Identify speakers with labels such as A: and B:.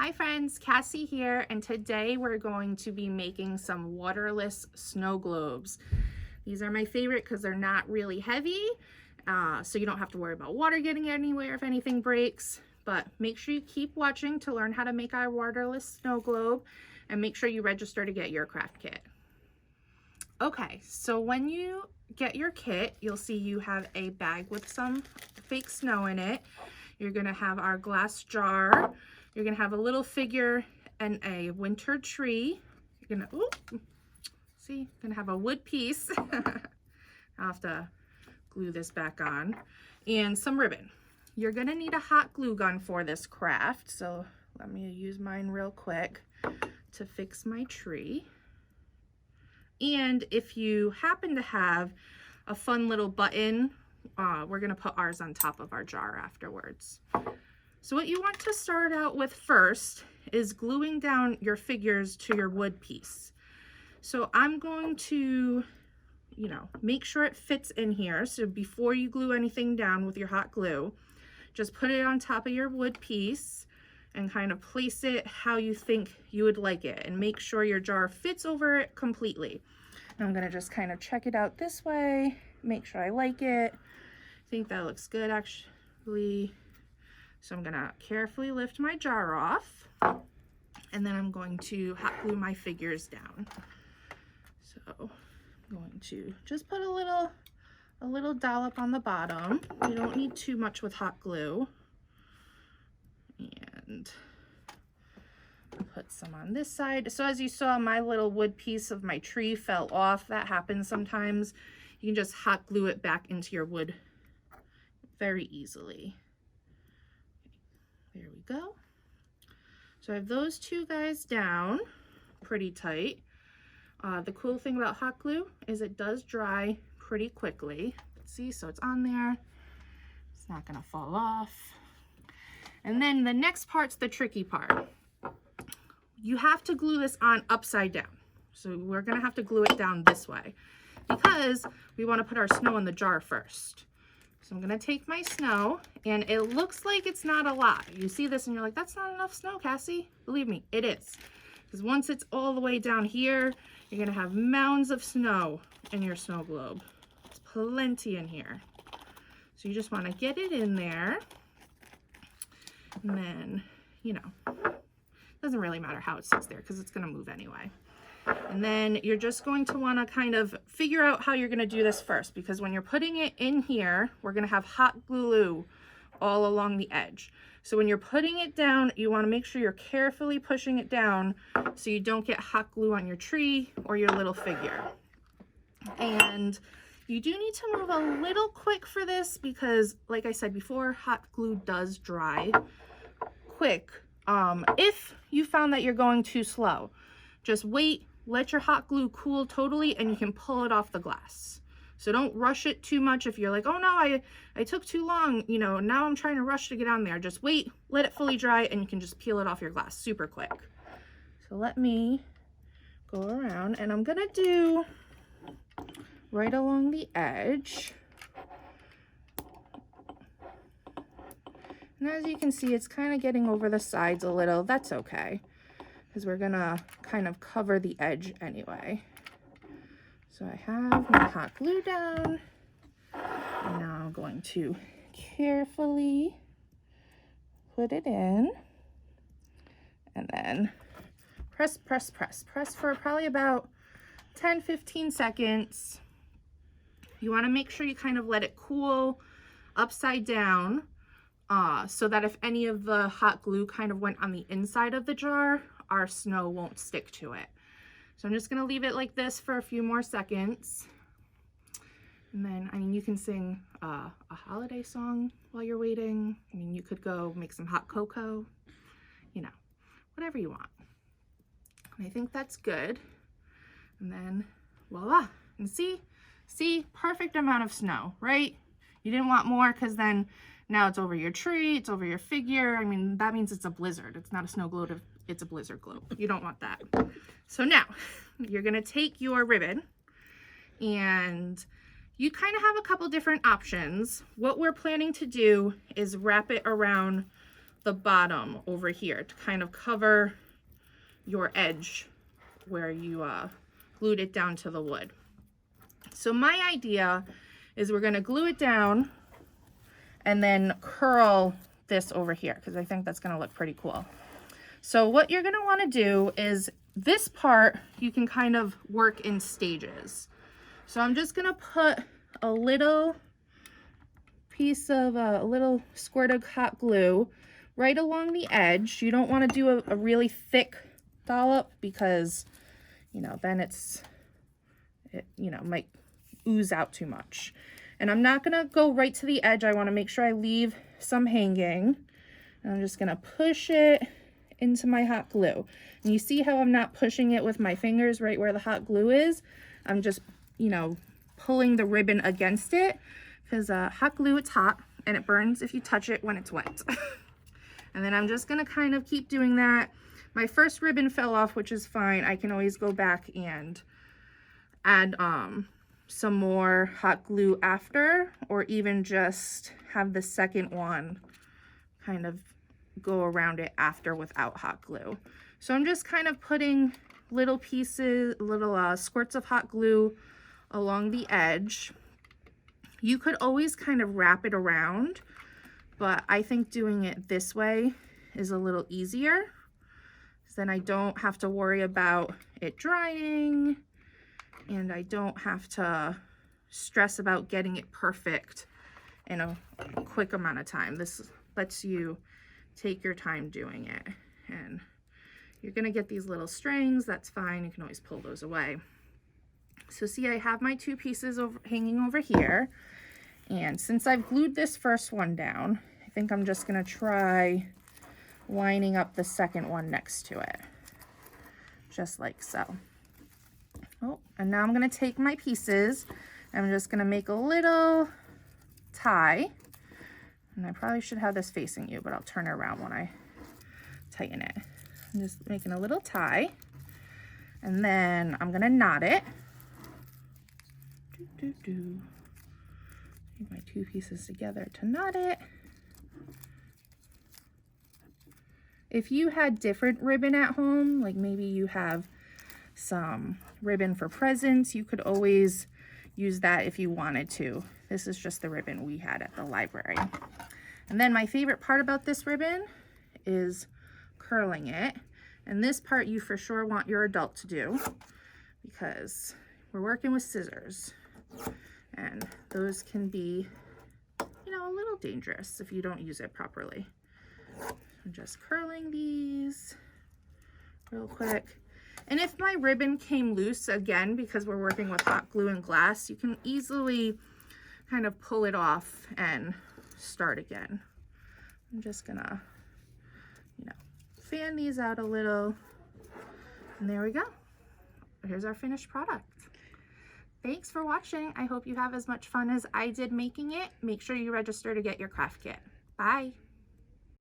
A: Hi friends, Cassie here, and today we're going to be making some waterless snow globes. These are my favorite because they're not really heavy, so you don't have to worry about water getting anywhere if anything breaks. But make sure you keep watching to learn how to make our waterless snow globe, and make sure you register to get your craft kit. Okay, so when you get your kit, you'll see you have a bag with some fake snow in it. You're gonna have our glass jar. You're gonna have a little figure and a winter tree. You're gonna have a wood piece. I'll have to glue this back on. And some ribbon. You're gonna need a hot glue gun for this craft. So let me use mine real quick to fix my tree. And if you happen to have a fun little button, we're gonna put ours on top of our jar afterwards. So what you want to start out with first is gluing down your figures to your wood piece. So I'm going to, make sure it fits in here. So before you glue anything down with your hot glue, just put it on top of your wood piece and kind of place it how you think you would like it, and make sure your jar fits over it completely. And I'm gonna just kind of check it out this way, make sure I like it. I think that looks good actually. So I'm gonna carefully lift my jar off, and then I'm going to hot glue my figures down. So I'm going to just put a little dollop on the bottom. You don't need too much with hot glue. And put some on this side. So as you saw, my little wood piece of my tree fell off. That happens sometimes. You can just hot glue it back into your wood very easily. There we go. So I have those two guys down pretty tight. The cool thing about hot glue is it does dry pretty quickly. See, so it's on there. It's not gonna fall off. And then the next part's the tricky part. You have to glue this on upside down. So we're gonna have to glue it down this way because we wanna put our snow in the jar first. So I'm gonna take my snow, and it looks like it's not a lot. You see this and you're like, that's not enough snow, Cassie. Believe me, it is. Because once it's all the way down here, you're gonna have mounds of snow in your snow globe. There's plenty in here. So you just wanna get it in there. And then, doesn't really matter how it sits there because it's gonna move anyway. And then you're just going to want to kind of figure out how you're going to do this first, because when you're putting it in here, we're going to have hot glue all along the edge. So when you're putting it down, you want to make sure you're carefully pushing it down so you don't get hot glue on your tree or your little figure. And you do need to move a little quick for this because, like I said before, hot glue does dry quick. If you found that you're going too slow, just wait. Let your hot glue cool totally, and you can pull it off the glass. So don't rush it too much. If you're like, oh no, I took too long, now I'm trying to rush to get on there. Just wait, let it fully dry, and you can just peel it off your glass super quick. So let me go around, and I'm gonna do right along the edge. And as you can see, it's kind of getting over the sides a little. That's okay, because we're gonna kind of cover the edge anyway. So I have my hot glue down, and now I'm going to carefully put it in, and then press for probably about 10-15 seconds. You want to make sure you kind of let it cool upside down, so that if any of the hot glue kind of went on the inside of the jar, our snow won't stick to it. So I'm just gonna leave it like this for a few more seconds. And then, you can sing a holiday song while you're waiting. You could go make some hot cocoa, whatever you want. And I think that's good. And then voila, and see, perfect amount of snow, right? You didn't want more because then now it's over your tree, it's over your figure. That means it's a blizzard. It's not a snow globe, it's a blizzard globe. You don't want that. So now you're gonna take your ribbon, and you kind of have a couple different options. What we're planning to do is wrap it around the bottom over here to kind of cover your edge where you glued it down to the wood. So my idea is we're going to glue it down and then curl this over here because I think that's going to look pretty cool. So what you're going to want to do is this part you can kind of work in stages. So I'm just going to put a little piece of a little squirt of hot glue right along the edge. You don't want to do a really thick dollop because, you know, then it might ooze out too much. And I'm not going to go right to the edge. I want to make sure I leave some hanging. And I'm just going to push it into my hot glue. And you see how I'm not pushing it with my fingers right where the hot glue is? I'm just, you know, pulling the ribbon against it because hot glue, it's hot and it burns if you touch it when it's wet. And then I'm just going to kind of keep doing that. My first ribbon fell off, which is fine. I can always go back and add some more hot glue after, or even just have the second one kind of go around it after without hot glue. So I'm just kind of putting little pieces, little squirts of hot glue along the edge. You could always kind of wrap it around, but I think doing it this way is a little easier. Then I don't have to worry about it drying, and I don't have to stress about getting it perfect in a quick amount of time. This lets you take your time doing it, and you're gonna get these little strings. That's fine, you can always pull those away. So see, I have my two pieces hanging over here, and since I've glued this first one down, I think I'm just gonna try lining up the second one next to it, just like so. Oh, and now I'm going to take my pieces, and I'm just going to make a little tie, and I probably should have this facing you, but I'll turn it around when I tighten it. I'm just making a little tie, and then I'm going to knot it. Take my two pieces together to knot it. If you had different ribbon at home, like maybe you have some ribbon for presents, you could always use that if you wanted to. This is just the ribbon we had at the library. And then my favorite part about this ribbon is curling it. And this part you for sure want your adult to do because we're working with scissors. And those can be, you know, a little dangerous if you don't use it properly. I'm just curling these real quick. And if my ribbon came loose, again, because we're working with hot glue and glass, you can easily kind of pull it off and start again. I'm just gonna, you know, fan these out a little, and there we go. Here's our finished product. Thanks for watching. I hope you have as much fun as I did making it. Make sure you register to get your craft kit. Bye.